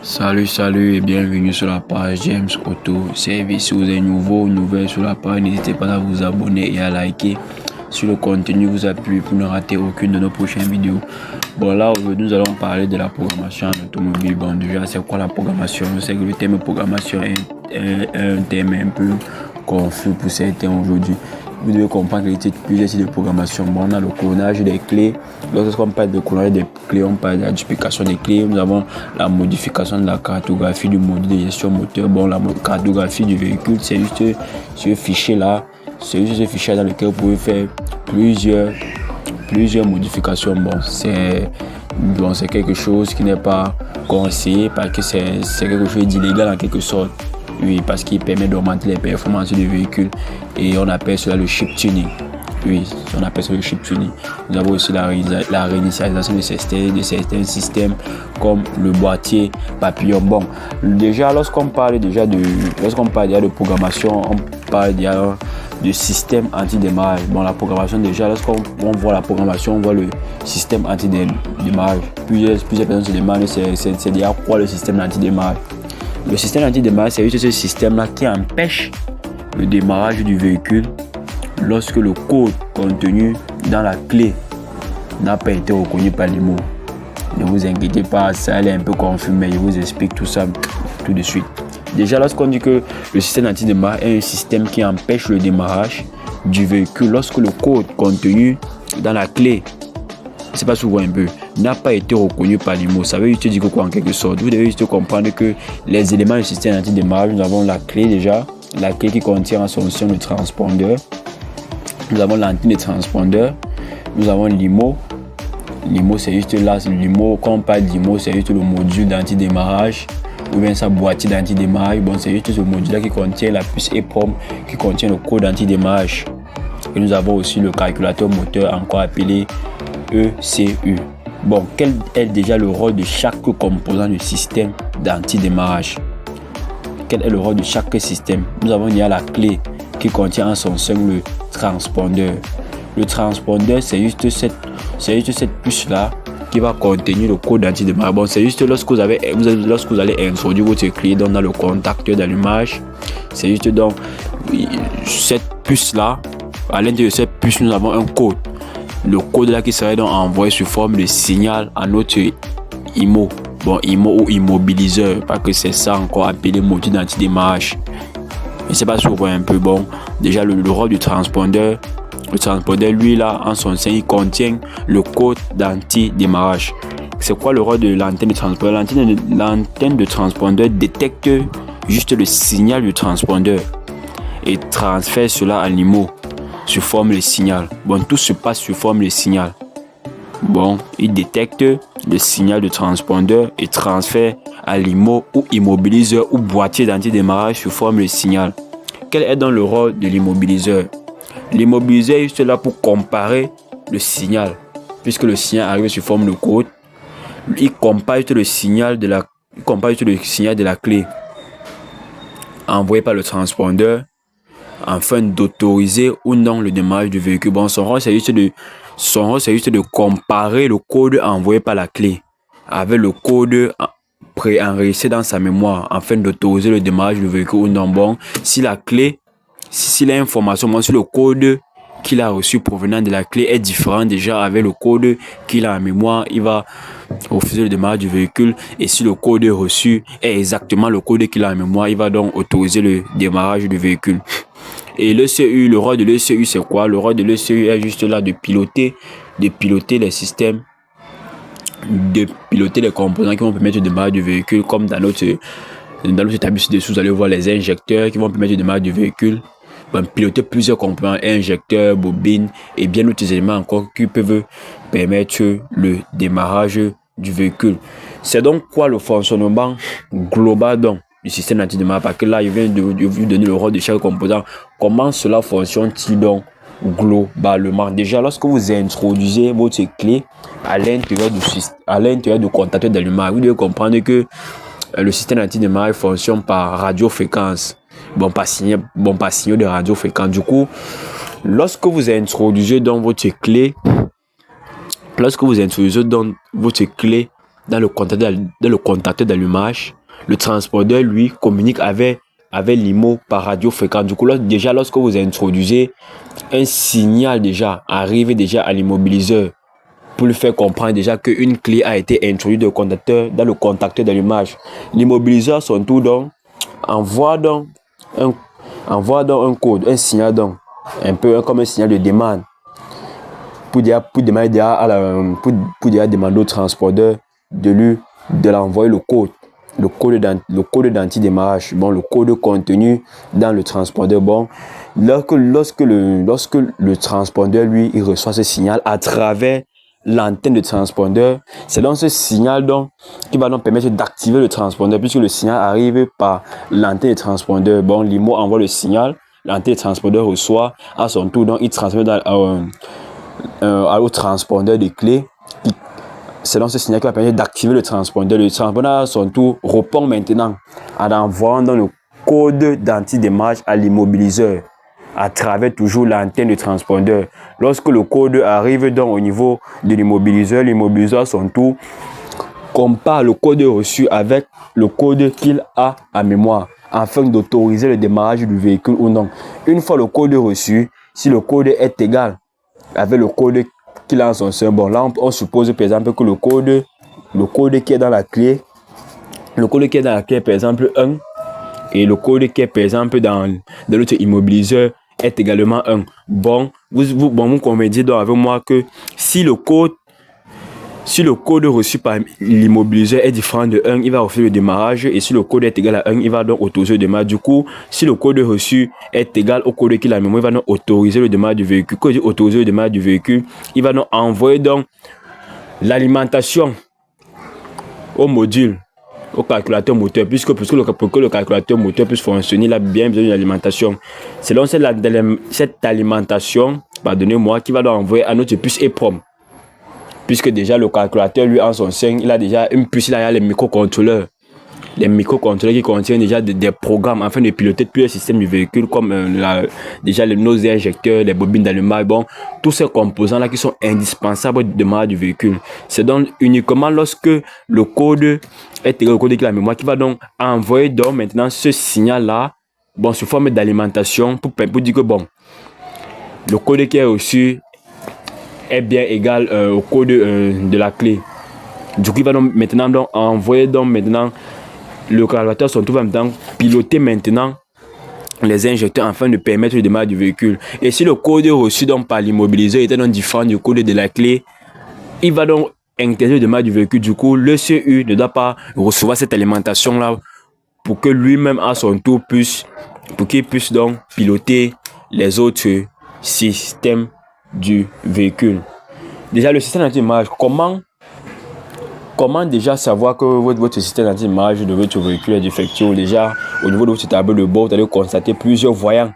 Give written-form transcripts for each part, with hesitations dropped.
Salut et bienvenue sur la page James Auto Service. Si vous êtes nouvelle sur la page, n'hésitez pas à vous abonner et à liker. Sur le contenu, vous appuyez pour ne rater aucune de nos prochaines vidéos. Bon, là aujourd'hui nous allons parler de la programmation en automobile. Bon, déjà c'est quoi la programmation? Je sais que le thème programmation est un thème un peu confus pour certains aujourd'hui. Vous devez comprendre qu'il y a plusieurs types de programmation. Bon, on a le clonage des clés. Lorsqu'on parle de clonage des clés, on parle de la duplication des clés. Nous avons la modification de la cartographie du module de gestion moteur. Bon, la cartographie du véhicule, c'est juste ce fichier-là. C'est juste ce fichier dans lequel vous pouvez faire plusieurs modifications. Bon, c'est quelque chose qui n'est pas conseillé parce que c'est quelque chose d'illégal en quelque sorte. Oui, parce qu'il permet d'augmenter les performances du véhicule et on appelle cela le chip tuning. Oui, on appelle ça le chip tuning. Nous avons aussi la réinitialisation de certains systèmes comme le boîtier papillon. Bon, déjà lorsqu'on parle déjà de programmation, on parle déjà de système anti-démarrage. Bon, la programmation déjà, lorsqu'on voit la programmation, on voit le système anti-démarrage. Plusieurs personnes se demandent c'est déjà quoi le système anti-démarrage. Le système anti-démarrage, c'est juste ce système-là qui empêche le démarrage du véhicule lorsque le code contenu dans la clé n'a pas été reconnu par l'IMO. Ne vous inquiétez pas, ça est un peu confus, mais je vous explique tout ça tout de suite. Déjà, lorsqu'on dit que le système anti-démarrage est un système qui empêche le démarrage du véhicule lorsque le code contenu dans la clé, c'est pas souvent un peu, n'a pas été reconnu par l'IMO. Ça veut juste dire quoi en quelque sorte? Vous devez juste comprendre que les éléments du système anti-démarrage, nous avons la clé déjà, la clé qui contient en solution le transpondeur. Nous avons l'antenne de transpondeur, nous avons l'IMO. L'IMO, c'est juste là, l'IMO, quand on parle d'IMO, c'est juste le module d'anti-démarrage ou bien sa boîtier d'anti-démarrage. Bon, c'est juste ce module-là qui contient la puce EEPROM, qui contient le code d'anti-démarrage. Et nous avons aussi le calculateur moteur, encore appelé ECU. Bon, quel est déjà le rôle de chaque composant du système d'anti-démarrage? Quel est le rôle de chaque système? Nous avons déjà la clé qui contient en son sein le transpondeur. Le transpondeur, c'est juste cette puce-là qui va contenir le code d'anti-démarrage. Bon, c'est juste lorsque vous allez introduire votre clé dans le contacteur d'allumage. C'est juste donc cette puce-là. À l'intérieur de cette puce, nous avons un code. Le code là qui serait donc envoyé sous forme de signal à notre IMO. Bon, IMO ou immobiliseur, parce que c'est ça encore appelé module d'anti-démarrage. Mais c'est pas souvent un peu bon. Déjà, le rôle du transpondeur. Le transpondeur, lui là, en son sein, il contient le code d'anti-démarrage. C'est quoi le rôle de l'antenne de transpondeur? L'antenne de transpondeur détecte juste le signal du transpondeur et transfère cela à l'IMO sous forme de signal. Bon, tout se passe sous forme de signal. Bon, il détecte le signal de transpondeur et transfère à l'IMO ou immobiliseur ou boîtier d'anti-démarrage sous forme de signal. Quel est donc le rôle de l'immobiliseur? L'immobiliseur est juste là pour comparer le signal. Puisque le signal arrive sous forme de code, il compare juste le signal de la clé envoyé par le transpondeur afin d'autoriser ou non le démarrage du véhicule. Bon, son rôle c'est juste de comparer le code envoyé par la clé avec le code préenregistré dans sa mémoire afin d'autoriser le démarrage du véhicule ou non. Bon, si l'information, si le code qu'il a reçu provenant de la clé est différent déjà avec le code qu'il a en mémoire, il va refuser le démarrage du véhicule. Et si le code reçu est exactement le code qu'il a en mémoire, il va donc autoriser le démarrage du véhicule. Et l'ECU, le rôle de l'ECU, c'est quoi? Le rôle de l'ECU est juste là de piloter les systèmes, de piloter les composants qui vont permettre le démarrage du véhicule, comme dans notre établissement dessous, vous allez voir les injecteurs qui vont permettre le démarrage du véhicule. Bon, piloter plusieurs composants, injecteurs, bobines et bien d'autres éléments encore qui peuvent permettre le démarrage du véhicule. C'est donc quoi le fonctionnement global donc du système d'anti-démarrage? Parce que là, je viens de vous donner le rôle de chaque composant. Comment cela fonctionne-t-il donc globalement? Déjà, lorsque vous introduisez votre clé à l'intérieur du contacteur d'allumage, vous devez comprendre que le système d'anti-démarrage fonctionne par radiofréquence. Bon, par signaux de radiofréquence. Du coup, lorsque vous introduisez dans votre clé dans le contacteur d'allumage, le transpondeur, lui, communique avec l'IMO par radiofréquence. Du coup, déjà, lorsque vous introduisez un signal déjà, arrivé déjà à l'immobiliseur, pour lui faire comprendre déjà qu'une clé a été introduite dans le contacteur d'allumage. L'immobiliseur, son tour, donc, envoie donc un code, un signal, donc, un peu comme un signal de demande, pour demander au transporteur de l'envoyer le code d'antidémarrage, bon, le code contenu dans le transpondeur. Bon, lorsque le transpondeur, lui, il reçoit ce signal à travers l'antenne de transpondeur, c'est donc ce signal donc qui va donc permettre d'activer le transpondeur, puisque le signal arrive par l'antenne de transpondeur. Bon, l'IMO envoie le signal, l'antenne de transpondeur reçoit à son tour, donc il transmet au transpondeur de clés. C'est donc ce signal qui va permettre d'activer le transpondeur. Le transpondeur à son tour répond maintenant en envoyant dans le code d'antidémarrage à l'immobiliseur à travers toujours l'antenne du transpondeur. Lorsque le code arrive donc au niveau de l'immobiliseur à son tour compare le code reçu avec le code qu'il a en mémoire afin d'autoriser le démarrage du véhicule ou non. Une fois le code reçu, si le code est égal avec le code qu'il a en son sein, bon, là on suppose par exemple que le code qui est dans la clé, par exemple 1, et le code qui est par exemple dans l'autre immobiliseur est également 1. Bon, vous convenez donc avec moi que si le code reçu par l'immobiliseur est différent de 1, il va refuser le démarrage, et si le code est égal à 1, il va donc autoriser le démarrage. Du coup, si le code reçu est égal au code qu'il a en mémoire, il va donc autoriser le démarrage du véhicule. Quand il dit autoriser le démarrage du véhicule, il va donc envoyer donc l'alimentation au module, au calculateur moteur, puisque pour que le calculateur moteur puisse fonctionner, il a bien besoin d'une alimentation. C'est donc cette alimentation, pardonnez-moi, qui va donc envoyer à notre puce EEPROM. Puisque déjà le calculateur, lui, en son sein, il a déjà une puce, il a les microcontrôleurs. Les microcontrôleurs qui contiennent déjà des programmes afin de piloter tous les systèmes du véhicule, comme nos injecteurs, les bobines d'allumage, bon, tous ces composants-là qui sont indispensables au démarrage du véhicule. C'est donc uniquement lorsque le code est égal au code de la mémoire qui va donc envoyer donc maintenant ce signal-là, bon, sous forme d'alimentation pour dire que bon, le code qui est reçu est bien égal au code de la clé. Du coup, il va donc maintenant envoyer donc maintenant le calculateur son tour va maintenant piloter maintenant les injecteurs afin de permettre le démarrage du véhicule. Et si le code reçu donc par l'immobiliseur était donc différent du code de la clé, il va donc interdire le démarrage du véhicule. Du coup, le CU ne doit pas recevoir cette alimentation là pour que lui-même à son tour puisse donc piloter les autres systèmes du véhicule. Déjà, le système d'antidémarrage, comment déjà savoir que votre système d'antidémarrage de votre véhicule est défectueux? Déjà, au niveau de votre tableau de bord, vous allez constater plusieurs voyants.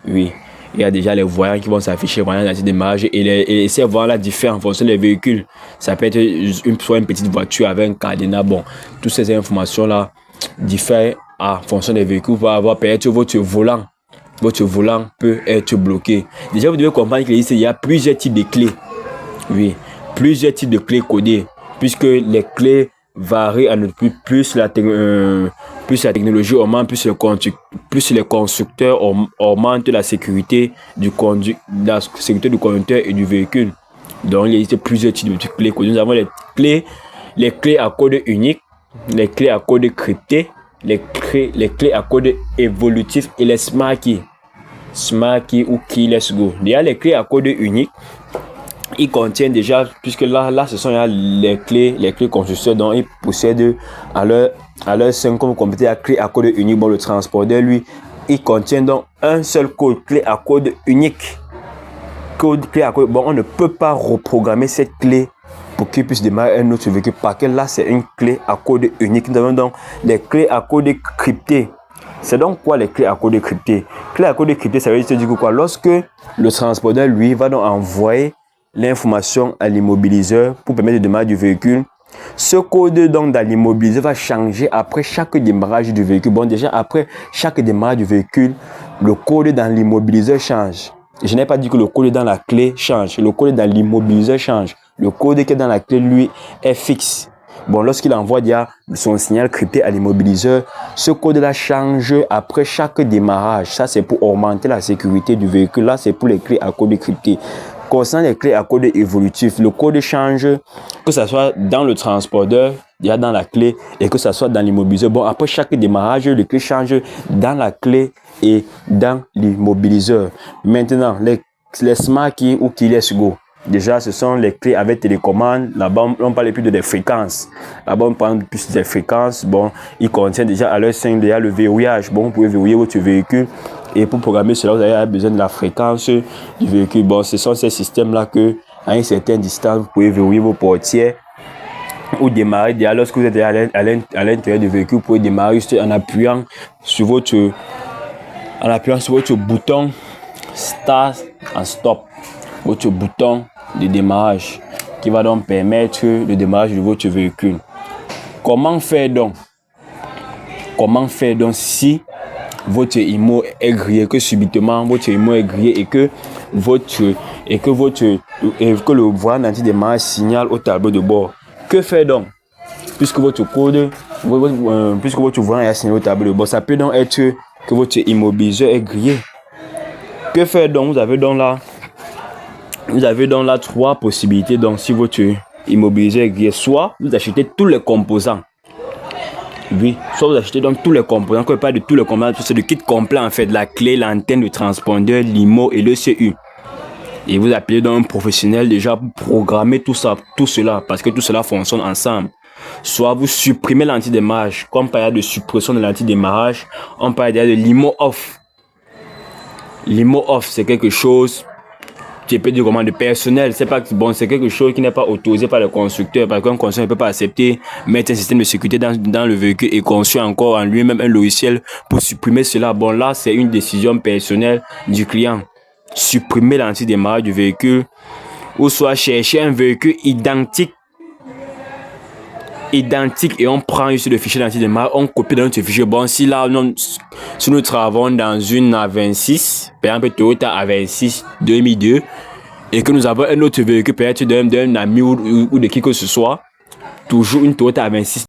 Oui, il y a déjà les voyants qui vont s'afficher, voyants d'antidémarrage, et ces voyants-là diffèrent en fonction des véhicules. Ça peut être soit une petite voiture avec un cadenas. Bon, toutes ces informations-là diffèrent en fonction des véhicules. Vous pouvez avoir peut-être votre volant. Votre volant peut être bloqué. Déjà, vous devez comprendre qu'il y a plusieurs types de clés. Oui, plusieurs types de clés codées, puisque les clés varient à notre plus la technologie augmente, plus les constructeurs augmentent la sécurité du conducteur et du véhicule. Donc, il existe plusieurs types de clés codées. Nous avons les clés à code unique, les clés à code crypté, les clés à code évolutif et les smart key ou keyless go. Déjà, les clés à code unique, ils contiennent déjà, puisque là ce sont les clés constructeurs, dont ils possèdent à leur sein comme compléter la clé à code unique. Bon, le transpondeur, lui, il contient donc un seul code, clé à code unique. Bon, on ne peut pas reprogrammer cette clé pour qu'il puisse démarrer un autre véhicule, parce que là c'est une clé à code unique. Nous avons donc les clés à code crypté. C'est donc quoi les clés à code crypté? Clé à code crypté, ça veut dire quoi? Lorsque le transpondeur, lui, va donc envoyer l'information à l'immobiliseur pour permettre le démarrage du véhicule, ce code donc dans l'immobiliseur va changer après chaque démarrage du véhicule. Bon, déjà après chaque démarrage du véhicule, le code dans l'immobiliseur change. Je n'ai pas dit que le code dans la clé change, le code dans l'immobiliseur change. Le code qui est dans la clé, lui, est fixe. Bon, lorsqu'il envoie son signal crypté à l'immobiliseur, ce code-là change après chaque démarrage. Ça, c'est pour augmenter la sécurité du véhicule. Là, c'est pour les clés à code crypté. Concernant les clés à code évolutif, le code change, que ce soit dans le transpondeur, dans la clé, et que ce soit dans l'immobiliseur. Bon, après chaque démarrage, les clés changent dans la clé et dans l'immobiliseur. Maintenant, les Smart Key ou Keyless Go. Déjà, ce sont les clés avec télécommande. Là-bas, on parle plus de des fréquences. Là-bas, on parle plus des fréquences. Bon, ils contiennent déjà à leur sein déjà le verrouillage. Bon, vous pouvez verrouiller votre véhicule. Et pour programmer cela, vous avez besoin de la fréquence du véhicule. Bon, ce sont ces systèmes-là que, à une certaine distance, vous pouvez verrouiller vos portières ou démarrer. Déjà, lorsque vous êtes à l'intérieur du véhicule, vous pouvez démarrer juste en appuyant sur votre bouton Start and Stop. Votre bouton de démarrage qui va donc permettre le démarrage de votre véhicule. Comment faire donc si votre IMO est grillé, que subitement votre IMO est grillé et que le volant d'anti-démarrage signale au tableau de bord? Que faire donc? Puisque votre volant est signalé au tableau de bord, ça peut donc être que votre immobiliseur est grillé. Que faire donc? Vous avez donc là 3 possibilités. Donc, si votre immobiliseur est grillé, soit vous achetez tous les composants. Oui, soit vous achetez donc tous les composants. Quand on parle de tous les composants, c'est le kit complet en fait, la clé, l'antenne, le transpondeur, l'IMO et le CU. Et vous appelez donc un professionnel déjà pour programmer tout cela, parce que tout cela fonctionne ensemble. Soit vous supprimez l'antidémarrage. Comme par de suppression de l'antidémarrage, on parle déjà de l'IMO off. L'IMO off, c'est quelque chose qui peut dire comment de personnel. C'est quelque chose qui n'est pas autorisé par le constructeur, parce qu'un constructeur ne peut pas accepter mettre un système de sécurité dans le véhicule et construire encore en lui-même un logiciel pour supprimer cela. Bon, là, c'est une décision personnelle du client. Supprimer l'antidémarrage du véhicule, ou soit chercher un véhicule identique et on prend juste le fichier d'antidémarrage, on copie dans notre fichier. Bon, si nous travaillons dans une A26, par exemple Toyota A26 2002, et que nous avons un autre véhicule, peut-être d'un ami ou de qui que ce soit, toujours une Toyota A26